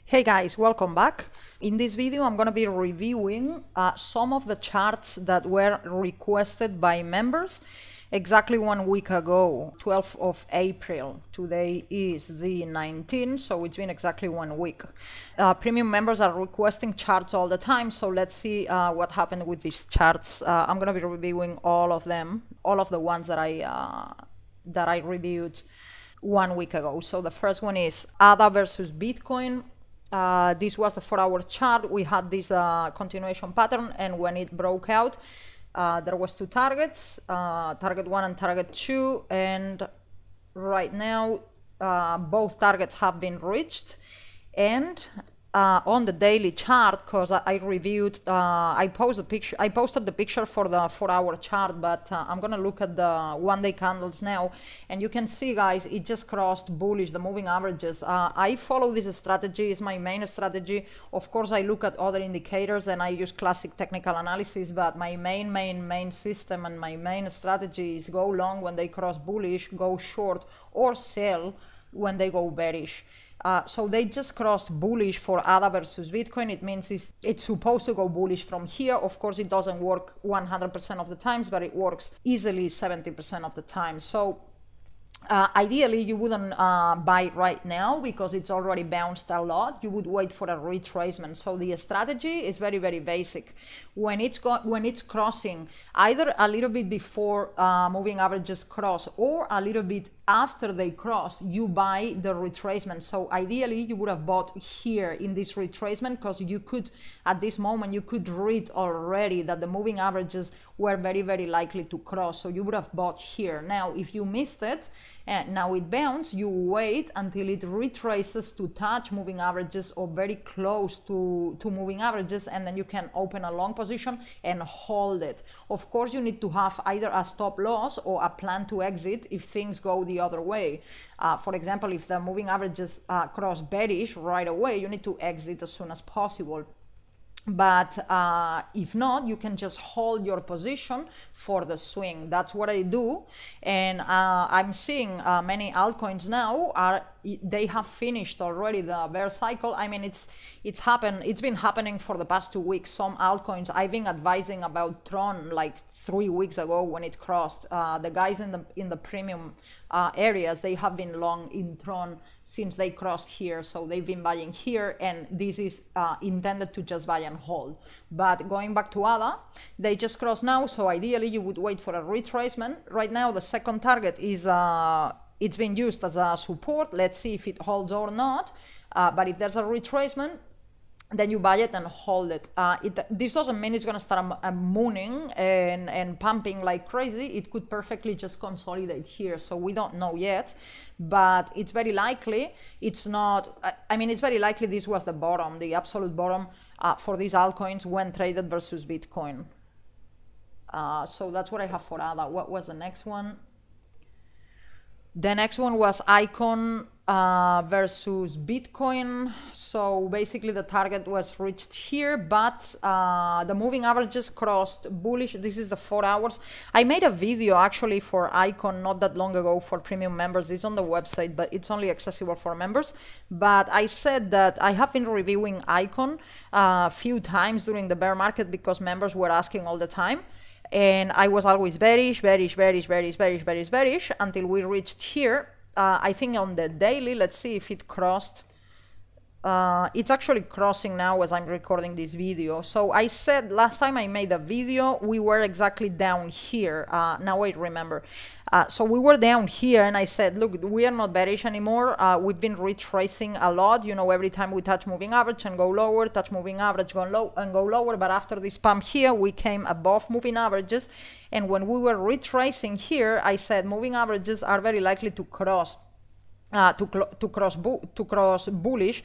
Hey guys, welcome back. In this video, I'm going to be reviewing some of the charts that were requested by members exactly 1 week ago, 12th of April. Today is the 19th, so it's been exactly 1 week. Premium members are requesting charts all the time, so let's see what happened with these charts. I'm going to be reviewing all of them, all of the ones that I reviewed 1 week ago. So the first one is ADA versus Bitcoin. This was a 4-hour chart. We had this continuation pattern, and when it broke out, there was two targets, target 1 and target 2, and right now both targets have been reached. And on the daily chart, because I reviewed, I posted the picture for the 4-hour chart, but I'm gonna look at the 1-day candles now, and you can see, guys, it just crossed bullish, the moving averages. I follow this strategy, it's my main strategy. Of course, I look at other indicators and I use classic technical analysis, but my main system and my main strategy is go long when they cross bullish, go short, or sell when they go bearish. So they just crossed bullish for ADA versus Bitcoin. It means it's supposed to go bullish from here. Of course, it doesn't work 100% of the times, but it works easily 70% of the time. So ideally, you wouldn't buy right now because it's already bounced a lot. You would wait for a retracement. So the strategy is very, very basic. When it's crossing either a little bit before moving averages cross or a little bit after they cross, you buy the retracement. So ideally, you would have bought here in this retracement because you could, at this moment, you could read already that the moving averages were very, very likely to cross. So you would have bought here. Now, if you missed it, and now it bounced, you wait until it retraces to touch moving averages or very close to moving averages, and then you can open a long position and hold it. Of course, you need to have either a stop loss or a plan to exit if things go the other way. For example, if the moving averages cross bearish right away, you need to exit as soon as possible. But if not, you can just hold your position for the swing. That's what I do. And I'm seeing many altcoins now they have finished already the bear cycle. I mean, it's been happening for the past 2 weeks. Some altcoins, I've been advising about Tron like 3 weeks ago when it crossed. The guys in the premium areas, they have been long in Tron since they crossed here. So they've been buying here, and this is intended to just buy and hold. But going back to ADA, they just crossed now. So ideally, you would wait for a retracement. Right now, the second target is it's been used as a support. Let's see if it holds or not. But if there's a retracement, then you buy it and hold it. This doesn't mean it's going to start mooning and pumping like crazy. It could perfectly just consolidate here. So we don't know yet, but it's very likely. It's not, I mean, it's very likely this was the bottom, the absolute bottom for these altcoins when traded versus Bitcoin. So that's what I have for ADA. What was the next one? The next one was ICON versus Bitcoin. So basically the target was reached here, but the moving averages crossed bullish. This is the 4 hours. I made a video actually for ICON not that long ago for premium members. It's on the website, but it's only accessible for members. But I said that I have been reviewing ICON a few times during the bear market because members were asking all the time. And I was always bearish until we reached here. I think on the daily, let's see if it crossed. It's actually crossing now as I'm recording this video. So I said last time I made a video, we were exactly down here. Now I remember. So we were down here, and I said, look, we are not bearish anymore. We've been retracing a lot. You know, every time we touch moving average and go lower, touch moving average, go low and go lower. But after this pump here, we came above moving averages. And when we were retracing here, I said moving averages are very likely to cross. To cross bullish,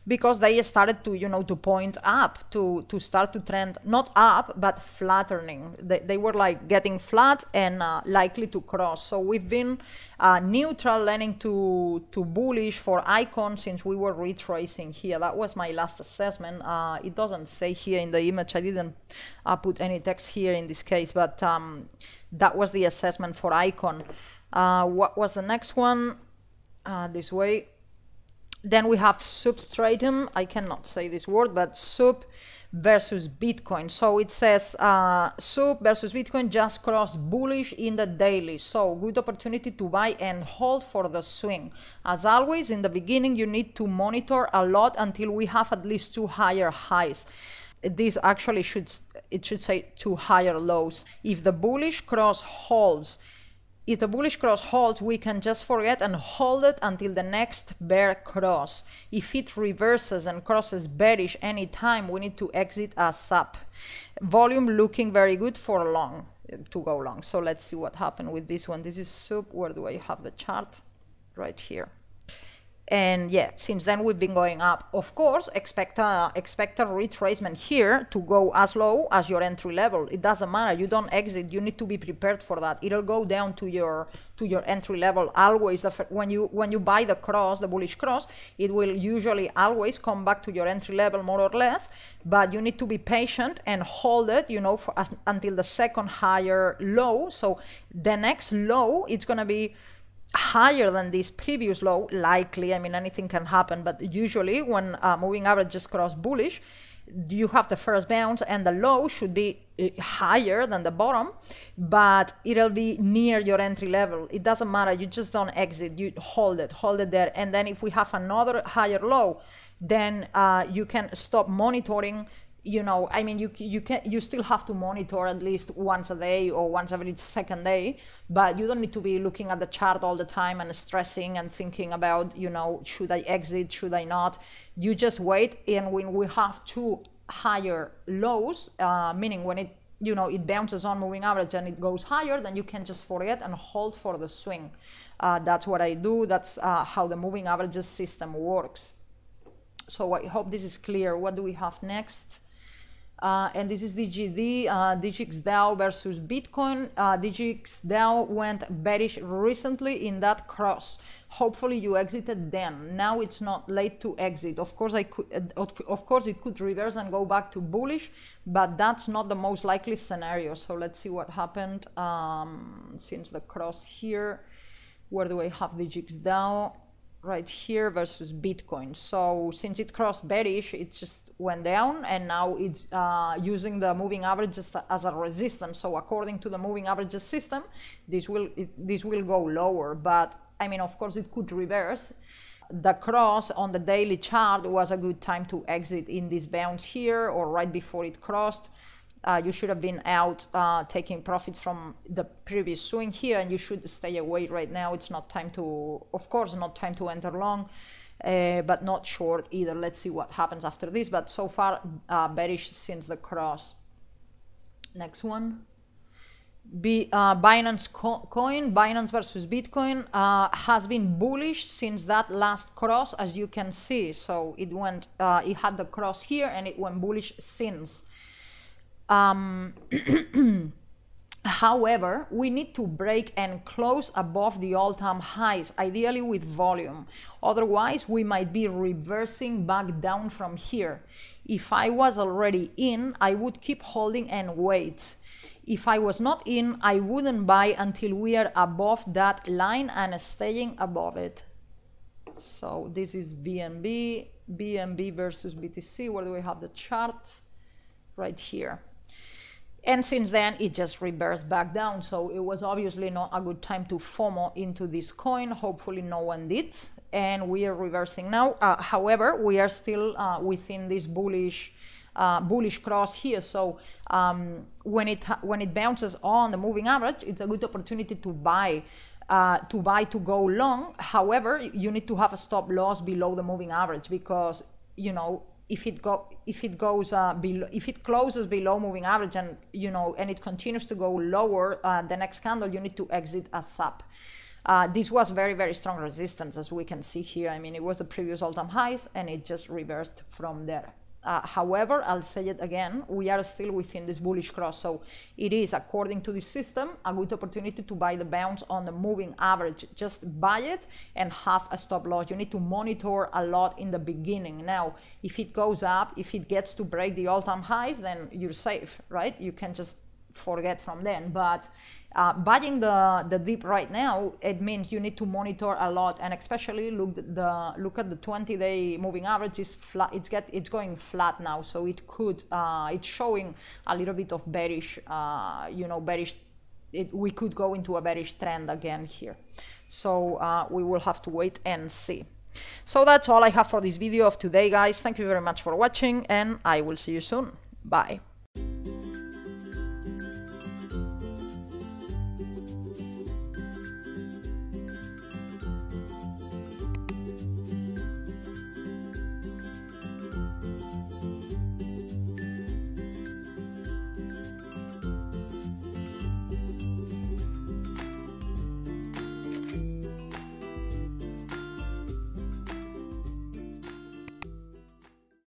because they started to, you know, to point up, to start to trend, not up, but flattening. They were like getting flat and likely to cross. So we've been neutral, leaning to bullish for ICON since we were retracing here. That was my last assessment. It doesn't say here in the image. I didn't put any text here in this case, but that was the assessment for ICON. What was the next one? This way. Then we have substratum, I cannot say this word, but SUB versus Bitcoin. So it says SUB versus Bitcoin just crossed bullish in the daily. So good opportunity to buy and hold for the swing. As always, in the beginning, you need to monitor a lot until we have at least 2 higher highs. This actually should say 2 higher lows. If the bullish cross holds, we can just forget and hold it until the next bear cross. If it reverses and crosses bearish anytime, we need to exit as up. Volume looking very good for long, to go long. So let's see what happened with this one. This is SUB. Where do I have the chart? Right here. And yeah, since then we've been going up. Of course, expect a retracement here to go as low as your entry level. It doesn't matter. You don't exit. You need to be prepared for that. It'll go down to your entry level. Always, when you buy the cross, the bullish cross, it will usually always come back to your entry level more or less. But you need to be patient and hold it, you know, until the second higher low. So the next low, it's gonna be higher than this previous low, likely. I mean, anything can happen, but usually when moving average just cross bullish, you have the first bounce and the low should be higher than the bottom, but it'll be near your entry level. It doesn't matter. You just don't exit. You hold it there. And then if we have another higher low, then you can stop monitoring. You know, I mean, you still have to monitor at least once a day or once every second day, but you don't need to be looking at the chart all the time and stressing and thinking about, you know, should I exit, should I not? You just wait, and when we have 2 higher lows, meaning when it, you know, it bounces on moving average and it goes higher, then you can just forget and hold for the swing. That's what I do. That's how the moving averages system works. So I hope this is clear. What do we have next? And this is DGD, DGXDAO versus Bitcoin. DGXDAO went bearish recently in that cross. Hopefully you exited then. Now it's not late to exit. Of course, it could reverse and go back to bullish, but that's not the most likely scenario. So let's see what happened since the cross here. Where do I have DGXDAO? Right here versus Bitcoin. So since it crossed bearish, it just went down, and now it's using the moving averages as a resistance. So according to the moving averages system, this will go lower. But I mean, of course, it could reverse. The cross on the daily chart was a good time to exit in this bounce here or right before it crossed. You should have been out taking profits from the previous swing here, and you should stay away right now. It's not time to, of course, not time to enter long, but not short either. Let's see what happens after this. But so far, bearish since the cross. Next one. Binance coin, Binance versus Bitcoin, has been bullish since that last cross, as you can see. So it went, it had the cross here, and it went bullish since. However, we need to break and close above the all-time highs, ideally with volume. Otherwise, we might be reversing back down from here. If I was already in, I would keep holding and wait. If I was not in, I wouldn't buy until we are above that line and staying above it. So this is BNB, BNB versus BTC. Where do we have the chart? Right here. And since then, it just reversed back down. So it was obviously not a good time to FOMO into this coin. Hopefully no one did. And we are reversing now. However, we are still within this bullish cross here. So when it bounces on the moving average, it's a good opportunity to buy. To go long. However, you need to have a stop loss below the moving average, because, you know, if it closes below moving average and, you know, and it continues to go lower, the next candle, you need to exit as up. This was very, very strong resistance, as we can see here. I mean, it was the previous all-time highs, and it just reversed from there. However, I'll say it again, we are still within this bullish cross. So it is, according to this system, a good opportunity to buy the bounce on the moving average. Just buy it and have a stop loss. You need to monitor a lot in the beginning. Now, if it goes up, if it gets to break the all-time highs, then you're safe, right? You can just forget from then. But buying the dip right now, it means you need to monitor a lot, and especially look at the 20-day moving average is flat. It's going flat now, so it could it's showing a little bit of bearish, bearish. We could go into a bearish trend again here. So we will have to wait and see. So that's all I have for this video of today, guys. Thank you very much for watching, and I will see you soon. Bye.